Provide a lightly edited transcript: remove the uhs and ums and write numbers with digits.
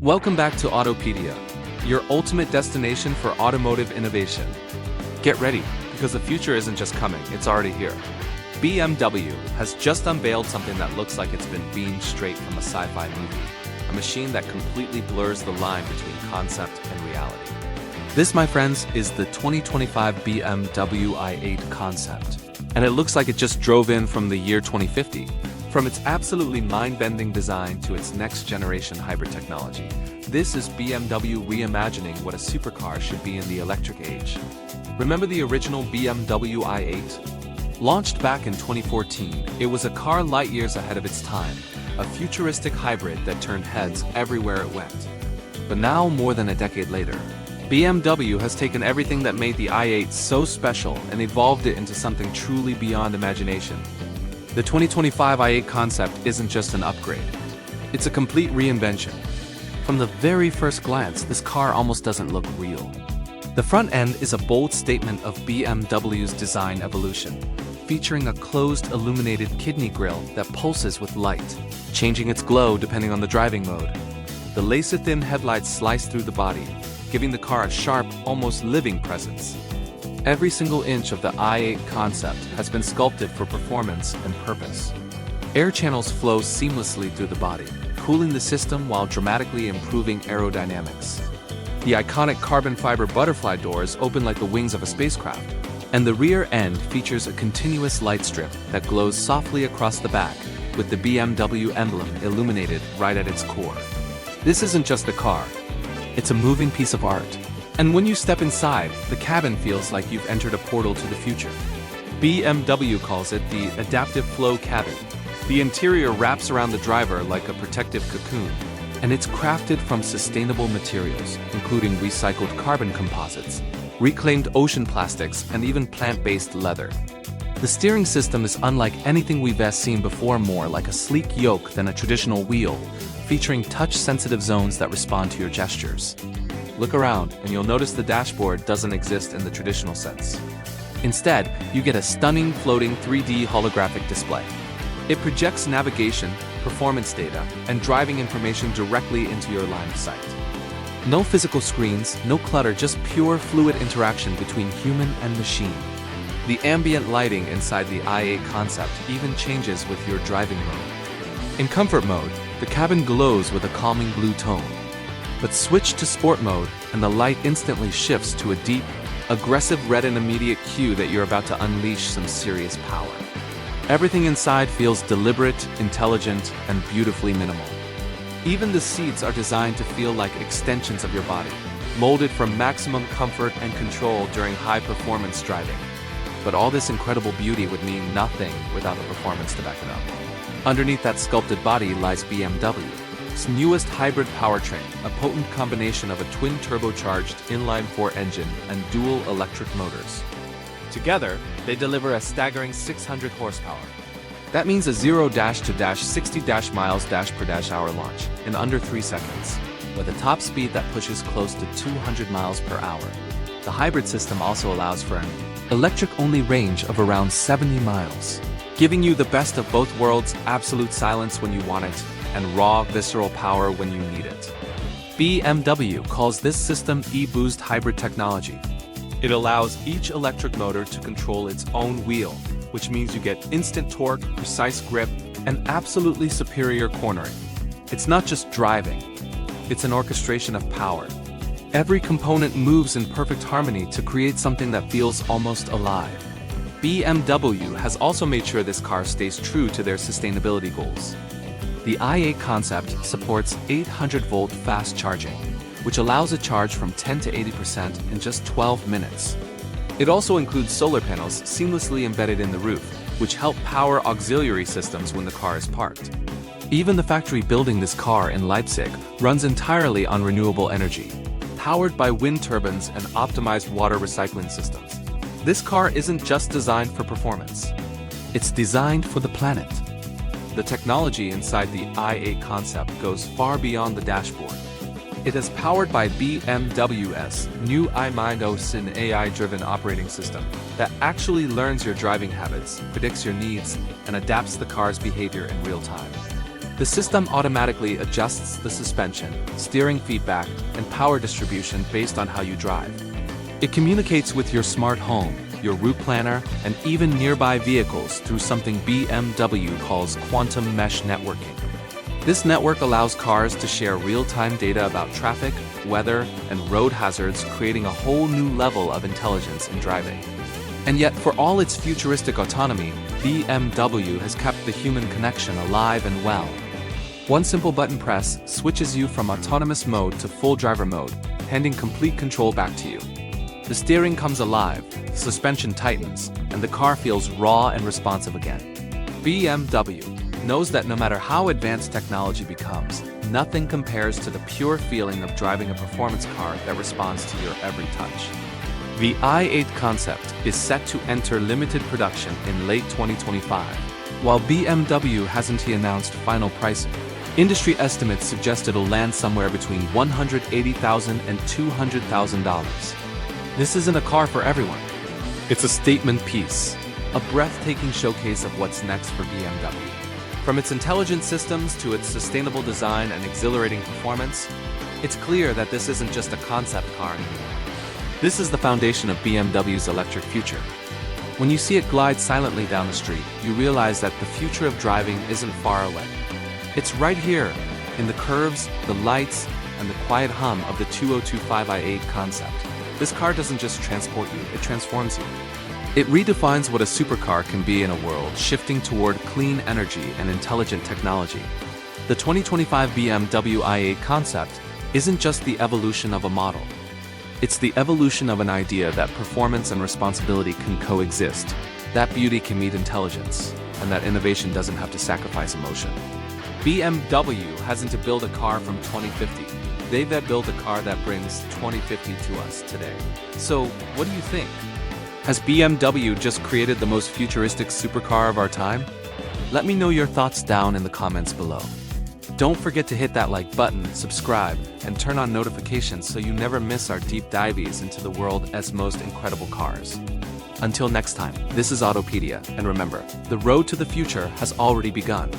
Welcome back to Autopedia, your ultimate destination for automotive innovation. Get ready, because the future isn't just coming, it's already here. BMW has just unveiled something that looks like it's been beamed straight from a sci-fi movie, a machine that completely blurs the line between concept and reality. This, my friends, is the 2025 BMW i8 concept, and it looks like it just drove in from the year 2050. From its absolutely mind-bending design to its next-generation hybrid technology, this is BMW reimagining what a supercar should be in the electric age. Remember the original BMW i8? Launched back in 2014, it was a car light years ahead of its time, a futuristic hybrid that turned heads everywhere it went. But now, more than a decade later, BMW has taken everything that made the i8 so special and evolved it into something truly beyond imagination. The 2025 i8 concept isn't just an upgrade. It's a complete reinvention. From the very first glance, this car almost doesn't look real. The front end is a bold statement of BMW's design evolution, featuring a closed illuminated kidney grille that pulses with light, changing its glow depending on the driving mode. The laser-thin headlights slice through the body, giving the car a sharp, almost living presence. Every single inch of the i8 concept has been sculpted for performance and purpose. Air channels flow seamlessly through the body, cooling the system while dramatically improving aerodynamics. The iconic carbon fiber butterfly doors open like the wings of a spacecraft, and the rear end features a continuous light strip that glows softly across the back, with the BMW emblem illuminated right at its core. This isn't just a car, it's a moving piece of art. And when you step inside, the cabin feels like you've entered a portal to the future. BMW calls it the adaptive flow cabin. The interior wraps around the driver like a protective cocoon, and it's crafted from sustainable materials, including recycled carbon composites, reclaimed ocean plastics, and even plant-based leather. The steering system is unlike anything we've seen before, more like a sleek yoke than a traditional wheel, featuring touch-sensitive zones that respond to your gestures. Look around, and you'll notice the dashboard doesn't exist in the traditional sense. Instead, you get a stunning floating 3D holographic display. It projects navigation, performance data, and driving information directly into your line of sight. No physical screens, no clutter, just pure fluid interaction between human and machine. The ambient lighting inside the i8 concept even changes with your driving mode. In comfort mode, the cabin glows with a calming blue tone. But switch to sport mode, and the light instantly shifts to a deep, aggressive red, an immediate cue that you're about to unleash some serious power. Everything inside feels deliberate, intelligent, and beautifully minimal. Even the seats are designed to feel like extensions of your body, molded for maximum comfort and control during high-performance driving. But all this incredible beauty would mean nothing without the performance to back it up. Underneath that sculpted body lies BMW. Its newest hybrid powertrain, a potent combination of a twin turbocharged inline-four engine and dual electric motors. Together, they deliver a staggering 600 horsepower. That means a 0-to-60 miles per hour launch in under 3 seconds, with a top speed that pushes close to 200 miles per hour. The hybrid system also allows for an electric-only range of around 70 miles, giving you the best of both worlds: absolute silence when you want it, and raw, visceral power when you need it. BMW calls this system e-boost hybrid technology. It allows each electric motor to control its own wheel, which means you get instant torque, precise grip, and absolutely superior cornering. It's not just driving, it's an orchestration of power. Every component moves in perfect harmony to create something that feels almost alive. BMW has also made sure this car stays true to their sustainability goals. The i8 concept supports 800-volt fast charging, which allows a charge from 10 to 80% in just 12 minutes. It also includes solar panels seamlessly embedded in the roof, which help power auxiliary systems when the car is parked. Even the factory building this car in Leipzig runs entirely on renewable energy, powered by wind turbines and optimized water recycling systems. This car isn't just designed for performance, it's designed for the planet. The technology inside the i8 concept goes far beyond the dashboard. It is powered by BMW's new iMind OS AI-driven operating system that actually learns your driving habits, predicts your needs, and adapts the car's behavior in real time. The system automatically adjusts the suspension, steering feedback, and power distribution based on how you drive. It communicates with your smart home, your route planner, and even nearby vehicles through something BMW calls quantum mesh networking. This network allows cars to share real-time data about traffic, weather, and road hazards, creating a whole new level of intelligence in driving. And yet, for all its futuristic autonomy, BMW has kept the human connection alive and well. One simple button press switches you from autonomous mode to full driver mode, handing complete control back to you. The steering comes alive, the suspension tightens, and the car feels raw and responsive again. BMW knows that no matter how advanced technology becomes, nothing compares to the pure feeling of driving a performance car that responds to your every touch. The i8 concept is set to enter limited production in late 2025. While BMW hasn't yet announced final pricing, industry estimates suggest it'll land somewhere between $180,000 and $200,000. This isn't a car for everyone. It's a statement piece, a breathtaking showcase of what's next for BMW. From its intelligent systems to its sustainable design and exhilarating performance, it's clear that this isn't just a concept car anymore. This is the foundation of BMW's electric future. When you see it glide silently down the street, you realize that the future of driving isn't far away. It's right here, in the curves, the lights, and the quiet hum of the 2025 i8 concept. This car doesn't just transport you, it transforms you. It redefines what a supercar can be in a world shifting toward clean energy and intelligent technology. The 2025 BMW i8 concept isn't just the evolution of a model. It's the evolution of an idea that performance and responsibility can coexist, that beauty can meet intelligence, and that innovation doesn't have to sacrifice emotion. BMW hasn't to build a car from 2050. They've built a car that brings 2050 to us today. So, what do you think? Has BMW just created the most futuristic supercar of our time? Let me know your thoughts down in the comments below. Don't forget to hit that like button, subscribe, and turn on notifications so you never miss our deep dives into the world's most incredible cars. Until next time, this is Autopedia, and remember, the road to the future has already begun.